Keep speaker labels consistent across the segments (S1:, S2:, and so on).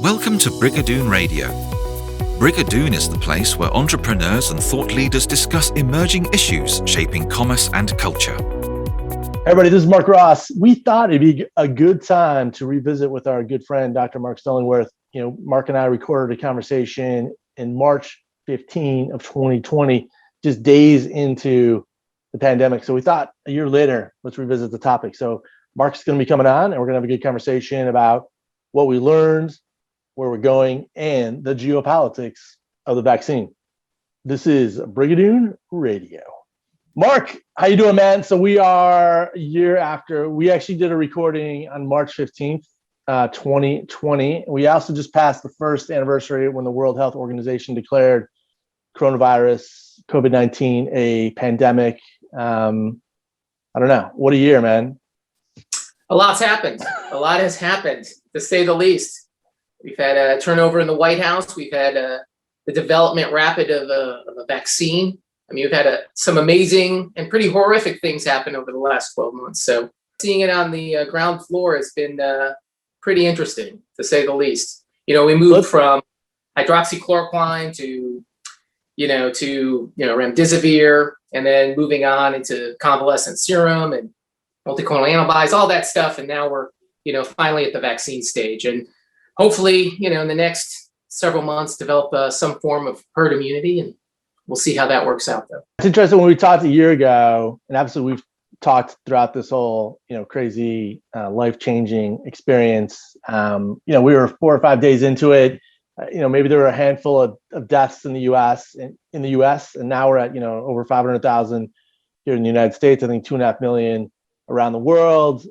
S1: Welcome to Brigadoon Radio. Brigadoon is the place where entrepreneurs and thought leaders discuss emerging issues shaping commerce and culture.
S2: Hey everybody, this is Marc Ross. We thought it'd be a good time to revisit with our good friend, Dr. Mark Stellingworth. Mark and I recorded a conversation in March 15 of 2020, just days into the pandemic. So we thought a year later, let's revisit the topic. So Mark's going to be coming on and we're going to have a good conversation about what we learned, where we're going, and the geopolitics of the vaccine. This is Brigadoon Radio. Mark, how you doing, man? So we are a year after. We actually did a recording on March 15th, 2020. We also just passed the first anniversary when the World Health Organization declared coronavirus, COVID-19, a pandemic. I don't know. What a year, man.
S3: A lot's happened. A lot has happened, to say the least. We've had a turnover in the White House. We've had the development rapid of a vaccine. I mean, we've had some amazing and pretty horrific things happen over the last 12 months. So seeing it on the ground floor has been pretty interesting, to say the least. We moved from hydroxychloroquine to remdesivir, and then moving on into convalescent serum and multiclonal antibodies, all that stuff. And now we're, finally at the vaccine stage. And hopefully, in the next several months, develop some form of herd immunity, and we'll see how that works out, though.
S2: It's interesting, when we talked a year ago, and absolutely we've talked throughout this whole, crazy, life-changing experience. We were 4 or 5 days into it. Maybe there were a handful of deaths in the U.S. And now we're at, over 500,000 here in the United States. I think 2.5 million around the world.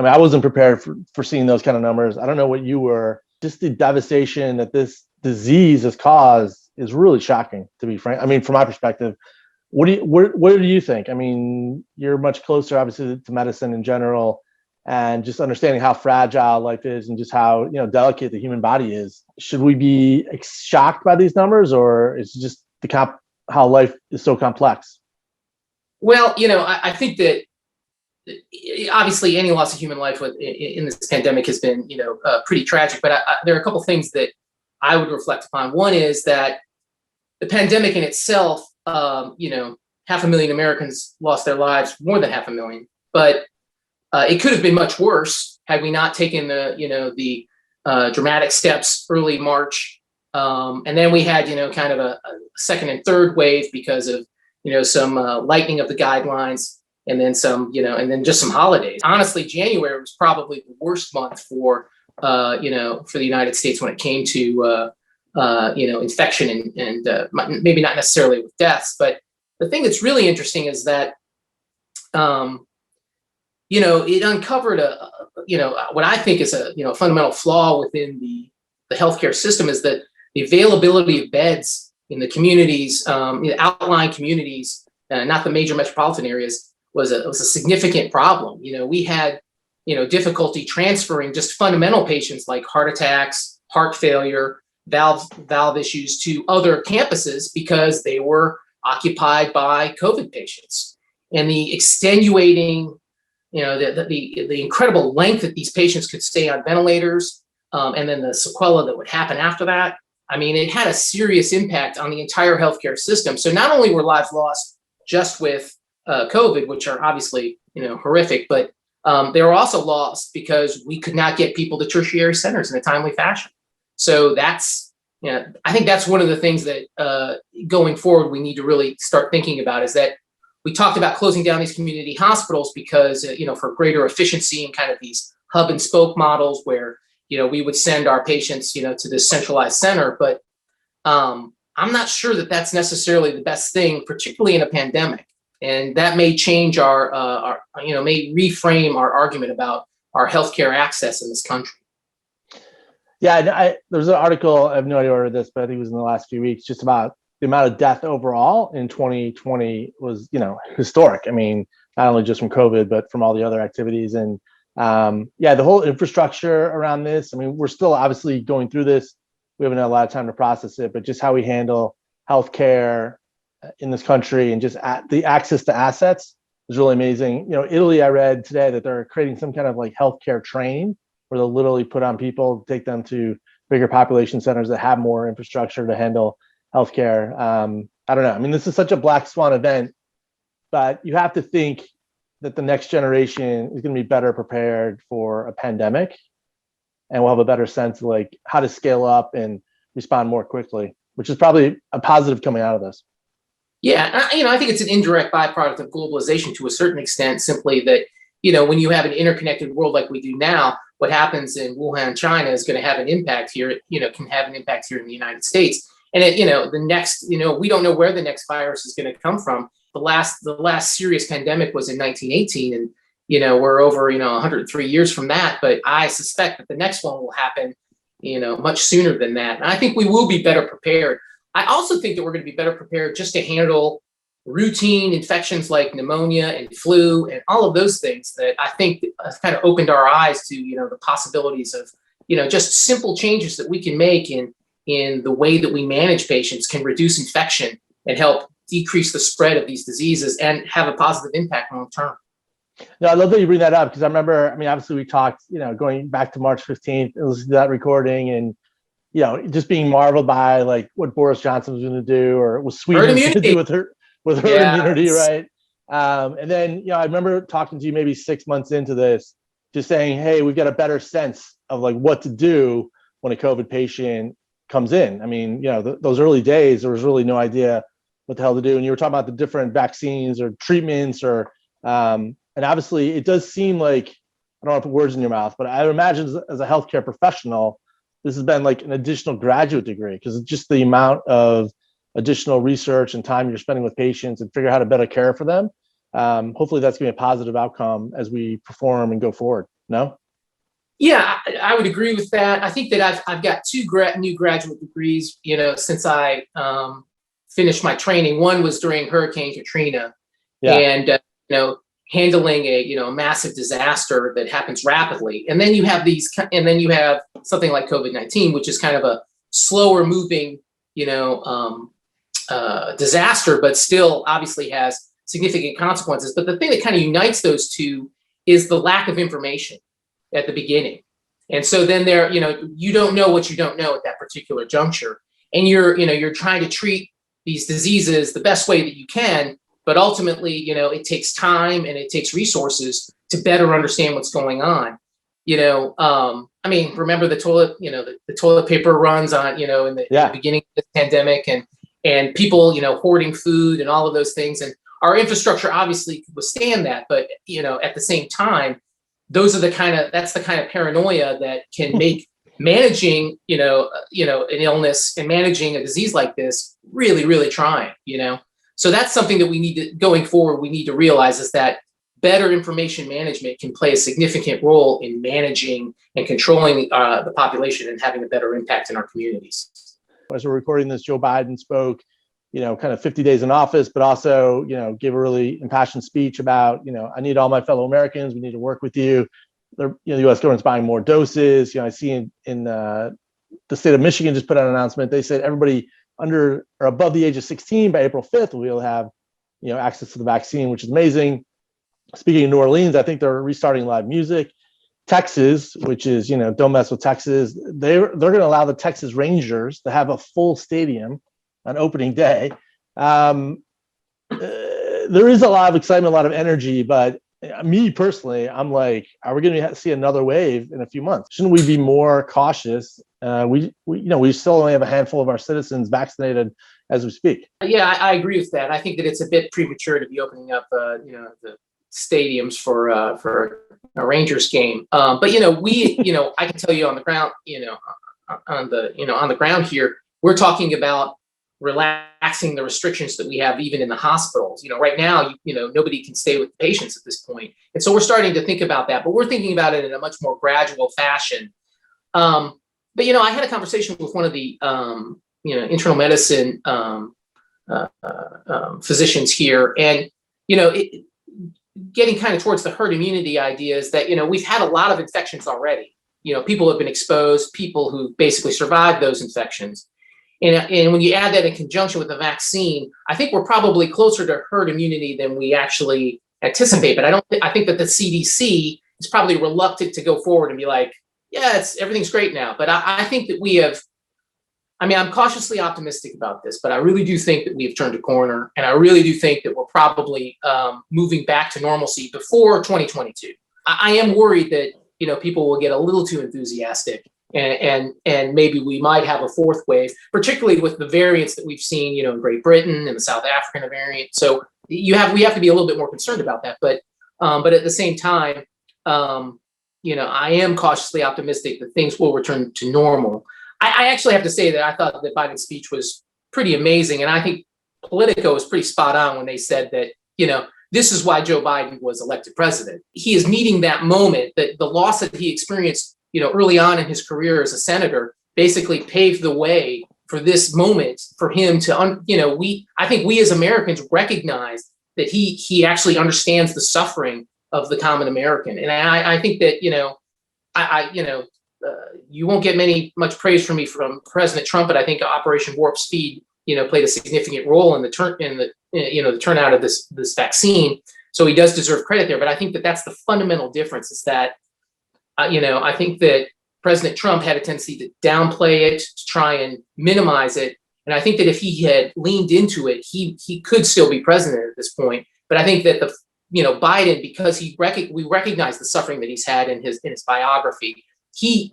S2: I wasn't prepared for seeing those kind of numbers. I don't know what you were. Just the devastation that this disease has caused is really shocking, to be frank. I mean, from my perspective, what do you think? I mean, you're much closer, obviously, to medicine in general, and just understanding how fragile life is and just how delicate the human body is. Should we be shocked by these numbers, or is it just how life is so complex?
S3: Well, I think that obviously any loss of human life in this pandemic has been, pretty tragic. But there are a couple of things that I would reflect upon. One is that the pandemic in itself, 500,000 Americans lost their lives, more than 500,000. But it could have been much worse had we not taken the dramatic steps early March. And then we had, kind of a second and third wave because of, some lightening of the guidelines. And then some, and then just some holidays. Honestly, January was probably the worst month for the United States when it came to, infection and maybe not necessarily with deaths. But the thing that's really interesting is that, it uncovered what I think is a fundamental flaw within the healthcare system, is that the availability of beds in the communities, the outlying communities, not the major metropolitan areas, was a significant problem. We had, difficulty transferring just fundamental patients like heart attacks, heart failure, valve issues to other campuses because they were occupied by COVID patients. And the extenuating, the incredible length that these patients could stay on ventilators, and then the sequela that would happen after that. I mean, it had a serious impact on the entire healthcare system. So not only were lives lost just with COVID, which are obviously, horrific, but they were also lost because we could not get people to tertiary centers in a timely fashion. So that's, I think that's one of the things that going forward, we need to really start thinking about, is that we talked about closing down these community hospitals because, for greater efficiency and kind of these hub and spoke models where, we would send our patients, to this centralized center. But I'm not sure that that's necessarily the best thing, particularly in a pandemic. And that may change may reframe our argument about our healthcare access in this country.
S2: Yeah, there's an article, I have no idea where this, but I think it was in the last few weeks, just about the amount of death overall in 2020 was, historic. I mean, not only just from COVID, but from all the other activities. And the whole infrastructure around this. I mean, we're still obviously going through this. We haven't had a lot of time to process it, but just how we handle healthcare in this country and just the access to assets is really amazing. Italy, I read today that they're creating some kind of like healthcare train where they'll literally put on people, take them to bigger population centers that have more infrastructure to handle healthcare. I don't know. I mean, this is such a black swan event, but you have to think that the next generation is going to be better prepared for a pandemic, and we'll have a better sense of like how to scale up and respond more quickly, which is probably a positive coming out of this.
S3: Yeah, I think it's an indirect byproduct of globalization to a certain extent, simply that, when you have an interconnected world like we do now, what happens in Wuhan, China is going to have an impact here, can have an impact here in the United States. And, the next, we don't know where the next virus is going to come from. The last serious pandemic was in 1918, and, we're over, 103 years from that. But I suspect that the next one will happen, much sooner than that. And I think we will be better prepared. I also think that we're going to be better prepared just to handle routine infections like pneumonia and flu and all of those things that I think have kind of opened our eyes to, the possibilities of, just simple changes that we can make in the way that we manage patients can reduce infection and help decrease the spread of these diseases and have a positive impact long term.
S2: No, I love that you bring that up, because I remember, obviously we talked, going back to March 15th, and listening to that recording, and just being marveled by like what Boris Johnson was going to do, or was Sweden going to do with herd immunity, right? And then, I remember talking to you maybe 6 months into this, just saying, hey, we've got a better sense of like what to do when a COVID patient comes in. I mean, those early days, there was really no idea what the hell to do. And you were talking about the different vaccines or treatments, or and obviously it does seem like, I don't want to put words in your mouth, but I imagine as a healthcare professional, this has been like an additional graduate degree, because it's just the amount of additional research and time you're spending with patients and figure out how to better care for them. Hopefully that's going to be a positive outcome as we perform and go forward. No?
S3: Yeah, I would agree with that. I think that I've got two new graduate degrees, since I finished my training. One was during Hurricane Katrina, and handling a massive disaster that happens rapidly, and then you have something like COVID-19, which is kind of a slower moving, disaster, but still obviously has significant consequences. But the thing that kind of unites those two is the lack of information at the beginning. And so then you don't know what you don't know at that particular juncture. And you're trying to treat these diseases the best way that you can, but ultimately, it takes time and it takes resources to better understand what's going on. Remember the toilet, the toilet paper runs on, in the beginning of the pandemic, and people, hoarding food and all of those things. And our infrastructure obviously could withstand that, but, at the same time, that's the kind of paranoia that can make managing, an illness and managing a disease like this really, really trying, So that's something that we need to, going forward, we need to realize, is that better information management can play a significant role in managing and controlling the population and having a better impact in our communities.
S2: As we're recording this, Joe Biden spoke, kind of 50 days in office, but also, gave a really impassioned speech about, I need all my fellow Americans. We need to work with you. The U.S. government's buying more doses. I see in the state of Michigan just put out an announcement. They said everybody under or above the age of 16 by April 5th will be able to have, access to the vaccine, which is amazing. Speaking of New Orleans, I think they're restarting live music. Texas, which is, don't mess with Texas. They're going to allow the Texas Rangers to have a full stadium on opening day. There is a lot of excitement, a lot of energy, but me personally, I'm like, are we going to see another wave in a few months? Shouldn't we be more cautious? We still only have a handful of our citizens vaccinated as we speak.
S3: Yeah, I agree with that. I think that it's a bit premature to be opening up, the stadiums for a Rangers game. But I can tell you on the ground, on the ground here, we're talking about relaxing the restrictions that we have even in the hospitals. Right now, nobody can stay with the patients at this point. And so we're starting to think about that, but we're thinking about it in a much more gradual fashion. But, I had a conversation with one of the, internal medicine physicians here, and, getting kind of towards the herd immunity idea is that, we've had a lot of infections already. People have been exposed, people who basically survived those infections. And when you add that in conjunction with the vaccine, I think we're probably closer to herd immunity than we actually anticipate. But I think that the CDC is probably reluctant to go forward and be like, yeah, everything's great now. But I think that we have, I mean, I'm cautiously optimistic about this, but I really do think that we've turned a corner. And I really do think that we're probably moving back to normalcy before 2022. I am worried that, people will get a little too enthusiastic and maybe we might have a fourth wave, particularly with the variants that we've seen, in Great Britain and the South African variant. So we have to be a little bit more concerned about that. But at the same time, I am cautiously optimistic that things will return to normal. I actually have to say that I thought that Biden's speech was pretty amazing. And I think Politico was pretty spot on when they said that, this is why Joe Biden was elected president. He is meeting that moment, that the loss that he experienced, early on in his career as a senator, basically paved the way for this moment for him to, I think we as Americans recognize that he actually understands the suffering of the common American. And I think that, you won't get much praise from me from President Trump, but I think Operation Warp Speed, played a significant role in the turnout of this vaccine. So he does deserve credit there. But I think that that's the fundamental difference is that, I think that President Trump had a tendency to downplay it, to try and minimize it. And I think that if he had leaned into it, he could still be president at this point. But I think that Biden, because we recognize the suffering that he's had in his biography, he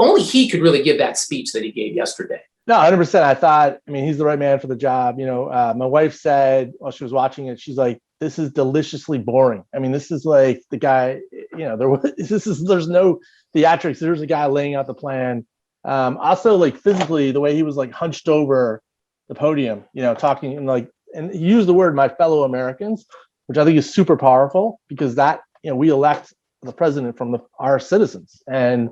S3: could really give that speech that he gave yesterday.
S2: No, 100%. I thought, he's the right man for the job. My wife said while she was watching it, she's like, this is deliciously boring. This is like the guy, there's no theatrics. There's a guy laying out the plan. Also, like physically, the way he was like hunched over the podium, talking and he used the word "my fellow Americans," which I think is super powerful because that, we elect the president from our citizens. And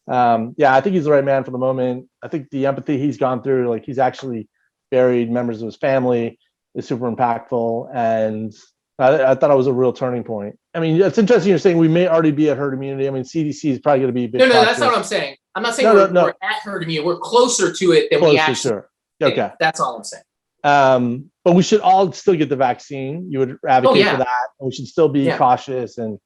S2: I think he's the right man for the moment. I think the empathy he's gone through, like he's actually buried members of his family, is super impactful. And I thought it was a real turning point. It's interesting you're saying we may already be at herd immunity. CDC is probably going to be a bit.
S3: No, that's not what I'm saying. I'm not saying we're at herd immunity. We're closer to it than we actually. Sure. Okay. That's all I'm saying.
S2: But we should all still get the vaccine. You would advocate for that. And we should still be cautious and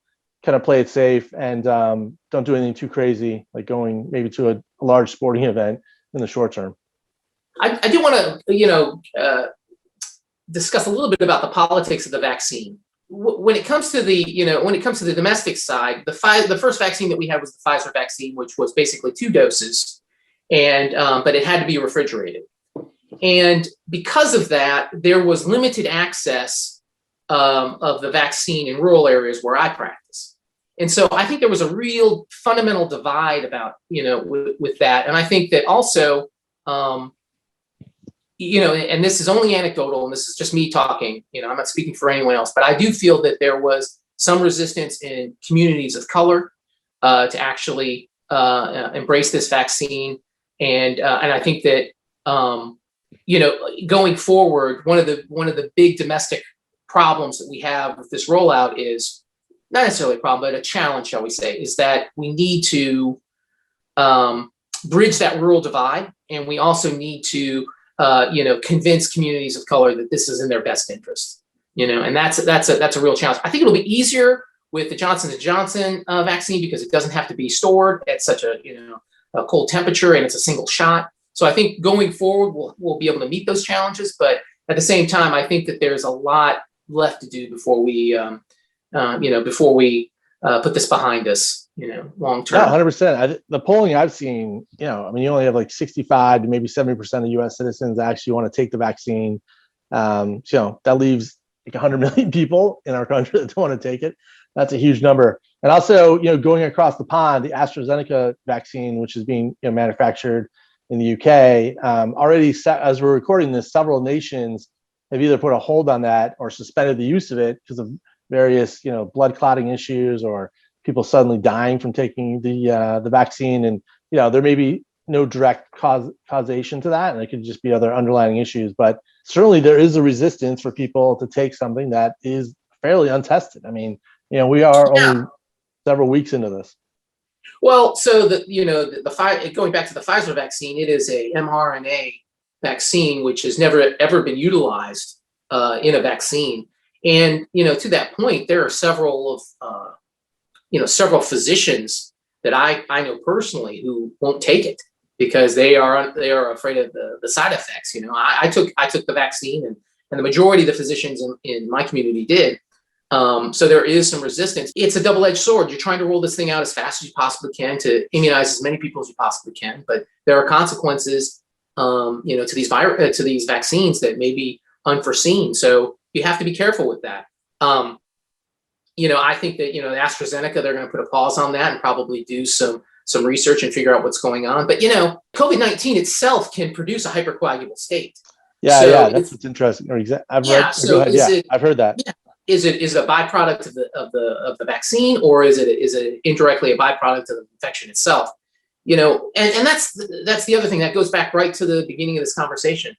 S2: kind of play it safe and don't do anything too crazy, like going maybe to a large sporting event in the short term.
S3: I do want to, discuss a little bit about the politics of the vaccine. When it comes to the domestic side, the first vaccine that we had was the Pfizer vaccine, which was basically 2 doses, and but it had to be refrigerated. And because of that, there was limited access of the vaccine in rural areas where I practice. And so I think there was a real fundamental divide about, with that. And I think that also, and this is only anecdotal, and this is just me talking, I'm not speaking for anyone else, but I do feel that there was some resistance in communities of color to actually embrace this vaccine. And I think that, going forward, one of the big domestic problems that we have with this rollout is not necessarily a problem, but a challenge, shall we say, is that we need to bridge that rural divide. And we also need to, convince communities of color that this is in their best interest, and that's a real challenge. I think it'll be easier with the Johnson & Johnson vaccine because it doesn't have to be stored at such a cold temperature and it's a single shot. So I think going forward, we'll be able to meet those challenges. But at the same time, I think that there's a lot left to do before we, put this behind us, long term.
S2: Yeah, 100%. The polling I've seen, you only have like 65 to maybe 70% of U.S. citizens actually want to take the vaccine. That leaves like 100 million people in our country that don't want to take it. That's a huge number. And also, going across the pond, the AstraZeneca vaccine, which is being manufactured in the UK, already as we're recording this, several nations have either put a hold on that or suspended the use of it because of various, blood clotting issues or people suddenly dying from taking the vaccine. And, there may be no direct causation to that. And it could just be other underlying issues. But certainly there is a resistance for people to take something that is fairly untested. We are only several weeks into this.
S3: Well, so going back to the Pfizer vaccine, it is a mRNA vaccine, which has never ever been utilized in a vaccine. And, to that point, there are several physicians that I know personally who won't take it because they are afraid of the side effects. I took the vaccine, and the majority of the physicians in my community did. So there is some resistance. It's a double-edged sword. You're trying to roll this thing out as fast as you possibly can to immunize as many people as you possibly can, but there are consequences, to these vaccines that may be unforeseen. So you have to be careful with that. I think that AstraZeneca, they're going to put a pause on that and probably do some research and figure out what's going on. But COVID-19 itself can produce a hypercoagulable state.
S2: Yeah, that's what's interesting. I've heard that.
S3: Yeah. Is it a byproduct of the vaccine, or is it indirectly a byproduct of the infection itself? And that's the other thing that goes back right to the beginning of this conversation.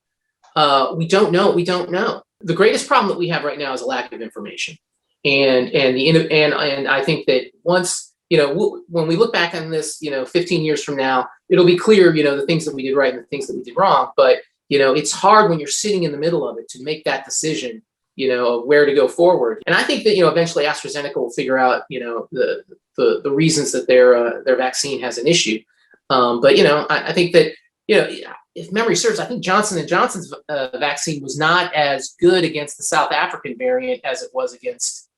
S3: We don't know. The greatest problem that we have right now is a lack of information, and I think that once when we look back on this, 15 years from now, it'll be clear, the things that we did right and the things that we did wrong. But it's hard when you're sitting in the middle of it to make that decision, of where to go forward. And I think that eventually AstraZeneca will figure out the reasons that their vaccine has an issue. But I think that if memory serves, I think Johnson & Johnson's vaccine was not as good against the South African variant as it was against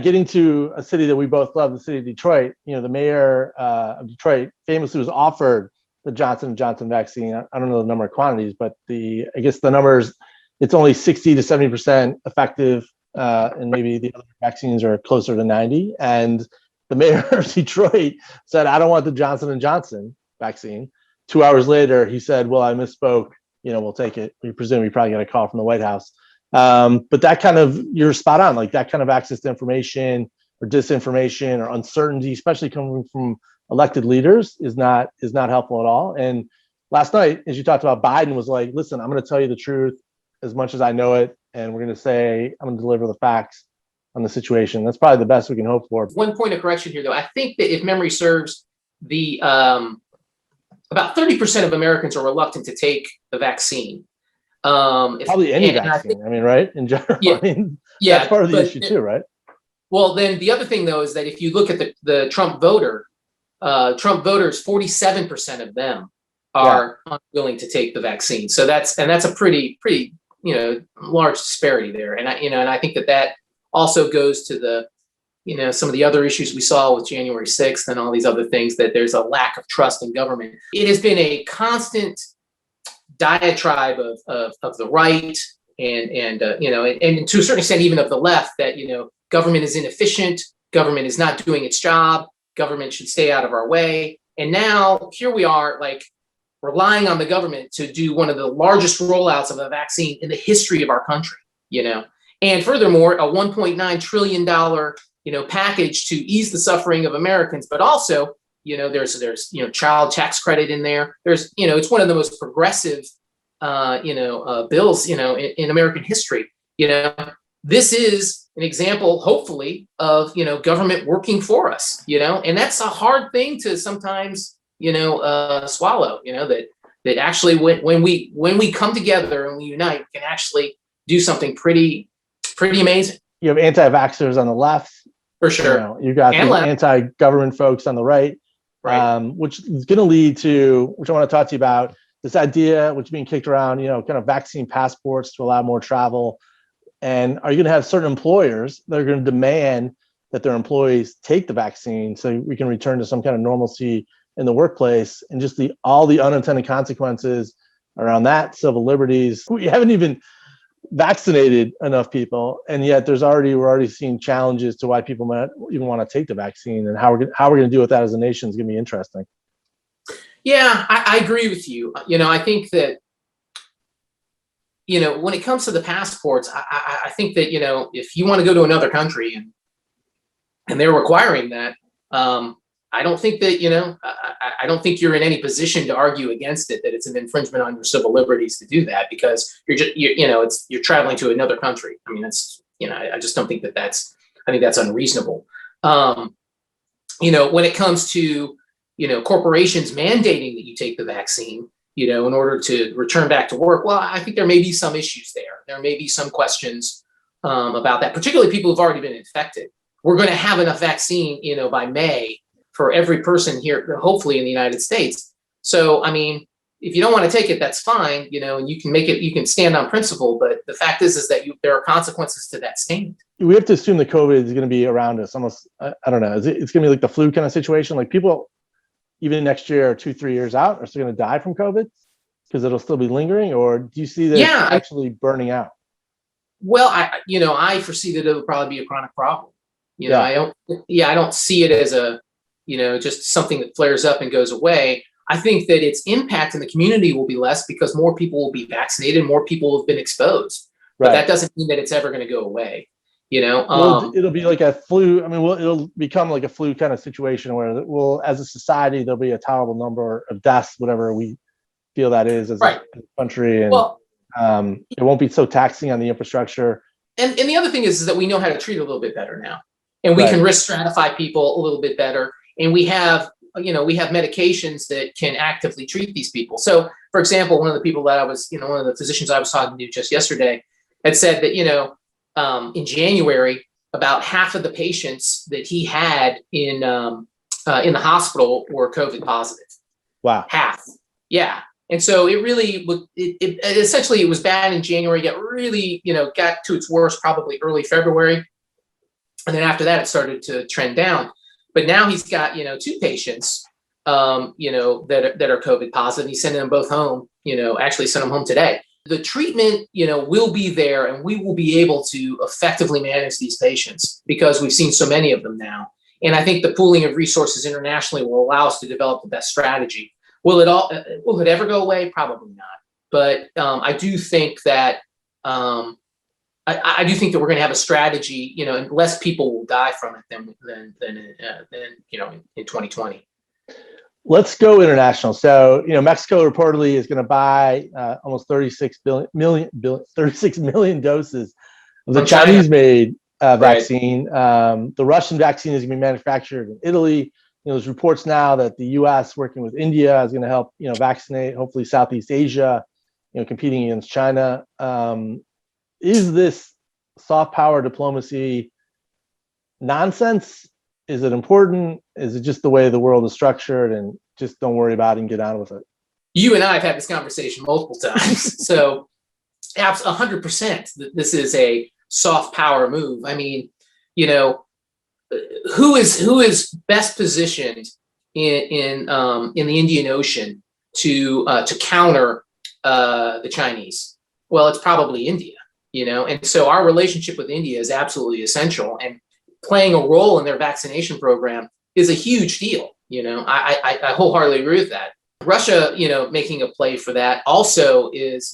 S2: getting to a city that we both love, the city of Detroit. The mayor of Detroit famously was offered the Johnson & Johnson vaccine. I don't know the number of quantities, but I guess the numbers, it's only 60 to 70% effective, and maybe the other vaccines are closer to 90. And the mayor of Detroit said, "I don't want the Johnson & Johnson vaccine." 2 hours later, he said, "Well, I misspoke. We'll take it." We presume we probably got a call from the White House. But that kind of, you're spot on, like that kind of access to information or disinformation or uncertainty, especially coming from elected leaders, is not helpful at all. And last night, as you talked about, Biden was like, "Listen, I'm going to tell you the truth as much as I know it, and we're going to say I'm going to deliver the facts on the situation." That's probably the best we can hope for.
S3: One point of correction here, though. I think that if memory serves, the about 30% of Americans are reluctant to take the vaccine.
S2: Probably any vaccine. right? In general, that's part of the issue too, right?
S3: Well, then the other thing, though, is that if you look at the Trump voters, 47% of them are unwilling to take the vaccine. So that's a pretty large disparity there. And I think that also goes to the some of the other issues we saw with January 6th and all these other things, that there's a lack of trust in government. It has been a constant diatribe of the right and to a certain extent even of the left that government is inefficient, government is not doing its job, government should stay out of our way. And now here we are, like, relying on the government to do one of the largest rollouts of a vaccine in the history of our country. And furthermore, a $1.9 trillion package to ease the suffering of Americans, but also there's child tax credit in there. There's it's one of the most progressive bills in American history. This is an example, hopefully, of government working for us. And that's a hard thing to sometimes swallow. That actually when we come together and we unite, we can actually do something pretty amazing.
S2: You have anti-vaxxers on the left,
S3: for sure.
S2: You got the anti-government folks on the right.
S3: Right.
S2: Which is going to lead to, which I want to talk to you about, this idea which is being kicked around, kind of vaccine passports to allow more travel. And are you going to have certain employers that are going to demand that their employees take the vaccine so we can return to some kind of normalcy in the workplace, and just all the unintended consequences around that, civil liberties? We haven't even vaccinated enough people, and yet we're already seeing challenges to why people might even want to take the vaccine, and how we're going to deal with that as a nation is going to be interesting.
S3: Yeah, I agree with you. I think that when it comes to the passports, I think that if you want to go to another country and they're requiring that, I don't think that I don't think you're in any position to argue against it, that it's an infringement on your civil liberties to do that, because you're traveling to another country. I mean, I just don't think that's unreasonable. When it comes to corporations mandating that you take the vaccine, in order to return back to work, well, I think there may be some issues there. There may be some questions about that, particularly people who've already been infected. we're going to have enough vaccine, by May for every person here, hopefully in the United States. So, I mean, if you don't want to take it, that's fine, and you can stand on principle. But the fact is that there are consequences to that stand.
S2: We have to assume that COVID is going to be around us almost, I don't know, it's going to be like the flu kind of situation. Like people, even next year or 2-3 years out, are still going to die from COVID because it'll still be lingering? Or do you see that it's actually burning out?
S3: Well, I foresee that it'll probably be a chronic problem. I don't see it as a, just something that flares up and goes away. I think that its impact in the community will be less because more people will be vaccinated, more people have been exposed. But that doesn't mean that it's ever going to go away.
S2: Well, it'll be like a flu. I mean, it'll become like a flu kind of situation where as a society, there'll be a tolerable number of deaths, whatever we feel that is as a country. And it won't be so taxing on the infrastructure.
S3: And the other thing is that we know how to treat it a little bit better now. And we can risk stratify people a little bit better. And we have medications that can actively treat these people. So, for example, one of the physicians I was talking to just yesterday had said that, in January, about half of the patients that he had in the hospital were COVID positive.
S2: Wow.
S3: Half. Yeah. And so it really, essentially it was bad in January, got to its worst probably early February. And then after that, it started to trend down. But now he's got, 2 patients, that are COVID positive. He's sending them both home, actually sent them home today. The treatment, will be there and we will be able to effectively manage these patients because we've seen so many of them now. And I think the pooling of resources internationally will allow us to develop the best strategy. Will it ever go away? Probably not. But I do think that I do think that we're going to have a strategy, and less people will die from it than in 2020.
S2: Let's go international. So, Mexico reportedly is going to buy almost 36 million doses of the Chinese-made vaccine. The Russian vaccine is going to be manufactured in Italy. There's reports now that the U.S. working with India is going to help, vaccinate hopefully Southeast Asia, competing against China. Is this soft power diplomacy nonsense? Is it important? Is it just the way the world is structured and just don't worry about it and get on with it?
S3: You and I have had this conversation multiple times. So 100%, this is a soft power move. I mean, who is best positioned in the Indian Ocean to counter the Chinese? Well, it's probably India, and so our relationship with India is absolutely essential, and playing a role in their vaccination program is a huge deal. I wholeheartedly agree with that. Russia, making a play for that also is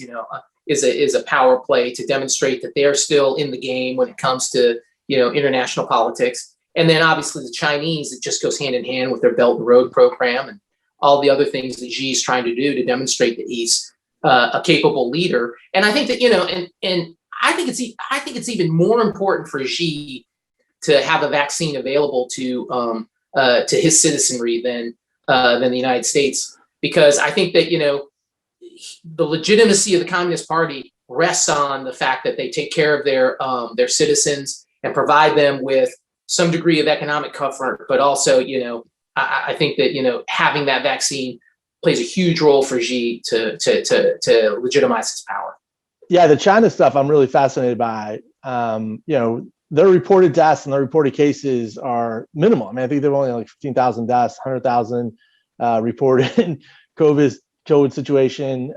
S3: a power play to demonstrate that they're still in the game when it comes to, international politics. And then obviously the Chinese, it just goes hand in hand with their Belt and Road program and all the other things that Xi is trying to do to demonstrate that he's a capable leader. And I think that, and I think it's even more important for Xi to have a vaccine available to his citizenry than the United States, because I think that the legitimacy of the Communist Party rests on the fact that they take care of their citizens and provide them with some degree of economic comfort, but also I think that having that vaccine plays a huge role for Xi to legitimize his power.
S2: Yeah, the China stuff I'm really fascinated by. Their reported deaths and their reported cases are minimal. I mean, I think they're only like 15,000 deaths, 100,000 reported COVID situation.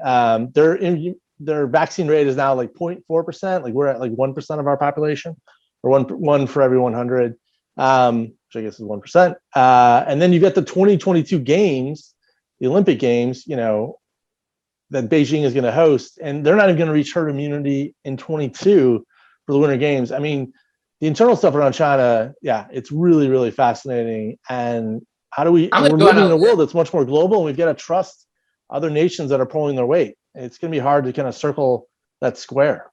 S2: Their vaccine rate is now like 0.4%. Like we're at like 1% of our population, or one for every 100, which I guess is 1%. And then you get the 2022 games, the Olympic Games, that Beijing is going to host, and they're not even going to reach herd immunity in 22 for the Winter Games. I mean, the internal stuff around China, yeah, it's really, really fascinating. And we're living in a world that's much more global, and we've got to trust other nations that are pulling their weight. It's going to be hard to kind of circle that square.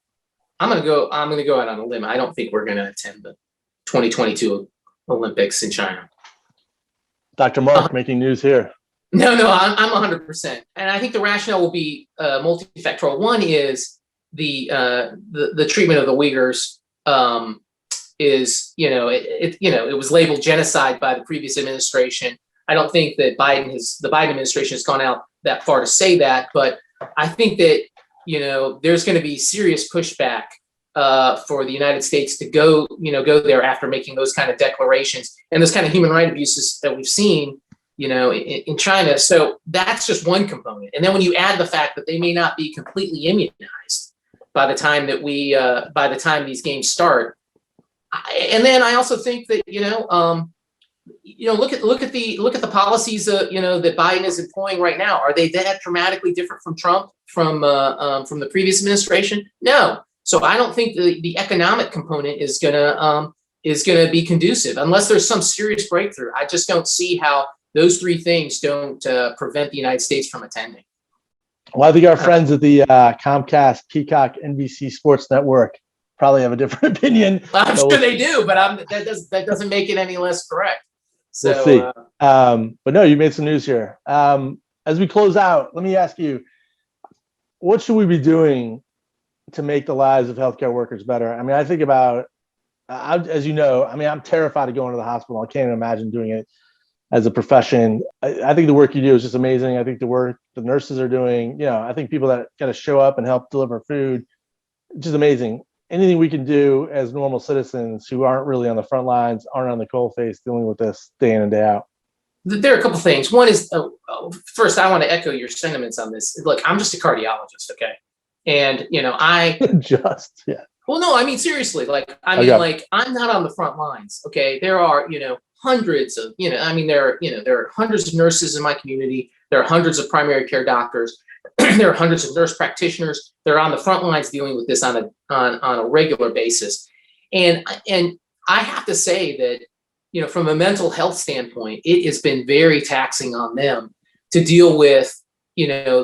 S3: I'm going to go out on a limb. I don't think we're going to attend the 2022 Olympics in China.
S2: Dr. Mark making news here.
S3: No, I'm 100%. And I think the rationale will be multifactorial. One is the treatment of the Uyghurs is, it was labeled genocide by the previous administration. I don't think that the Biden administration has gone out that far to say that, but I think that, there's going to be serious pushback for the United States to go there after making those kind of declarations and those kind of human rights abuses that we've seen, in China. So that's just one component. And then when you add the fact that they may not be completely immunized by the time these games start, and then I also think that look at the policies that Biden is employing right now. Are they that dramatically different from Trump from the previous administration? No. So I don't think the economic component is gonna be conducive unless there's some serious breakthrough. I just don't see how those three things don't prevent the United States from attending.
S2: Well, I think our friends at the Comcast, Peacock, NBC Sports Network probably have a different opinion.
S3: I'm sure they do, but that doesn't make it any less correct. So,
S2: we'll see. But no, you made some news here. As we close out, let me ask you, what should we be doing to make the lives of healthcare workers better? I mean, I think about, as you know, I'm terrified of going to the hospital. I can't even imagine doing it as a profession. I think the work you do is just amazing. I think the work the nurses are doing, I think people that got to show up and help deliver food, just amazing. Anything we can do as normal citizens who aren't really on the front lines, aren't on the coalface dealing with this day in and day out.
S3: There are a couple of things. One is, first, I want to echo your sentiments on this. Look, I'm just a cardiologist, okay? And, Well, no, I mean, seriously, I'm not on the front lines, okay? There are, hundreds of, there are hundreds of nurses in my community. There are hundreds of primary care doctors. There are hundreds of nurse practitioners. They're on the front lines dealing with this on a regular basis. And I have to say that, from a mental health standpoint, it has been very taxing on them to deal with,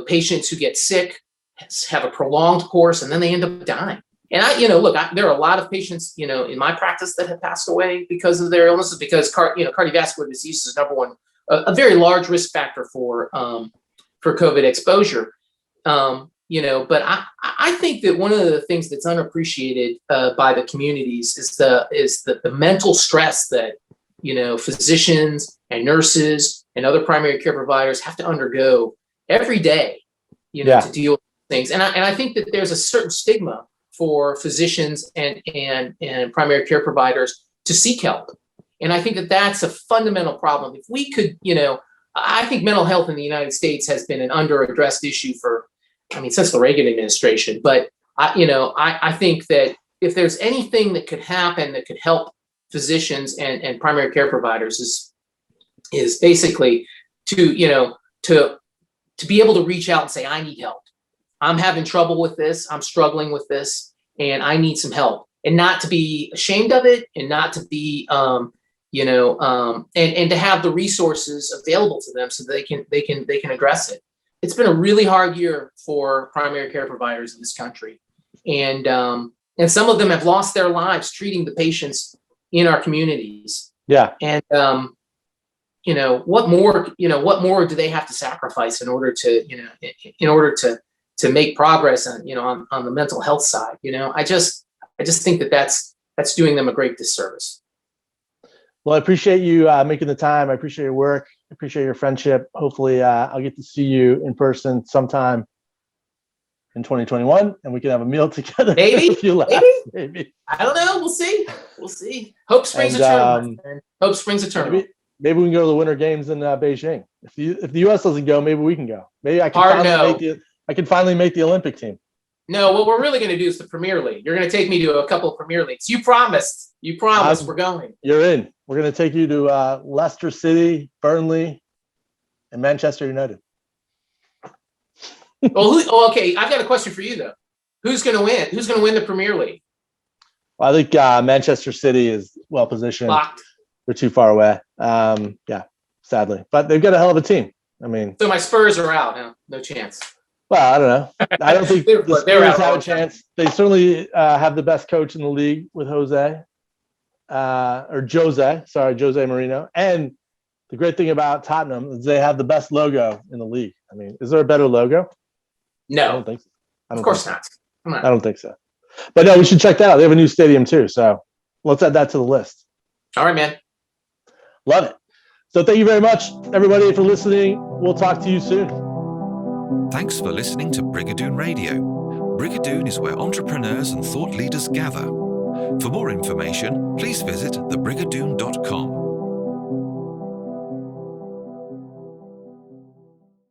S3: patients who get sick, have a prolonged course, and then they end up dying. And there are a lot of patients, in my practice that have passed away because of their illnesses, because cardiovascular disease is number one, a very large risk factor for COVID exposure. But I think that one of the things that's unappreciated by the communities is the mental stress that, physicians and nurses and other primary care providers have to undergo every day, to deal with things. And I think that there's a certain stigma for physicians and primary care providers to seek help. And I think that that's a fundamental problem. If we could, I think mental health in the United States has been an under-addressed issue since the Reagan administration. But I think that if there's anything that could happen that could help physicians and primary care providers is basically to be able to reach out and say, I need help. I'm having trouble with this. I'm struggling with this, and I need some help. And not to be ashamed of it, and not to be, and to have the resources available to them so they can address it. It's been a really hard year for primary care providers in this country, and some of them have lost their lives treating the patients in our communities. Yeah. And what more do they have to sacrifice in order to make progress on the mental health side? I just think that that's doing them a great disservice.
S2: Well, I appreciate you making the time. I appreciate your work. I appreciate your friendship. Hopefully I'll get to see you in person sometime in 2021 and we can have a meal together.
S3: Maybe. I don't know. We'll see. Hope springs eternal. Hope springs eternal. Maybe we can go to the Winter Games in Beijing. If the U.S. doesn't go, maybe we can go. Maybe I can finally make the Olympic team. No, what we're really going to do is the Premier League. You're going to take me to a couple of Premier Leagues. You promised. We're going. You're in. We're going to take you to Leicester City, Burnley, and Manchester United. Okay. I've got a question for you, though. Who's going to win? Who's going to win the Premier League? Well, I think Manchester City is well positioned. Locked. They're too far away. Sadly. But they've got a hell of a team. So my Spurs are out now. No chance. Well, I don't know. I don't think the Spurs have a chance. They certainly have the best coach in the league with Jose Mourinho. And the great thing about Tottenham is they have the best logo in the league. Is there a better logo? No. I don't think so. Of course not. Come on. I don't think so. But no, we should check that out. They have a new stadium too. So
S2: let's add that to the list.
S3: All right, man.
S2: Love it. So thank you very much, everybody, for listening. We'll talk to you soon.
S1: Thanks for listening to Brigadoon Radio. Brigadoon is where entrepreneurs and thought leaders gather. For more information, please visit thebrigadoon.com.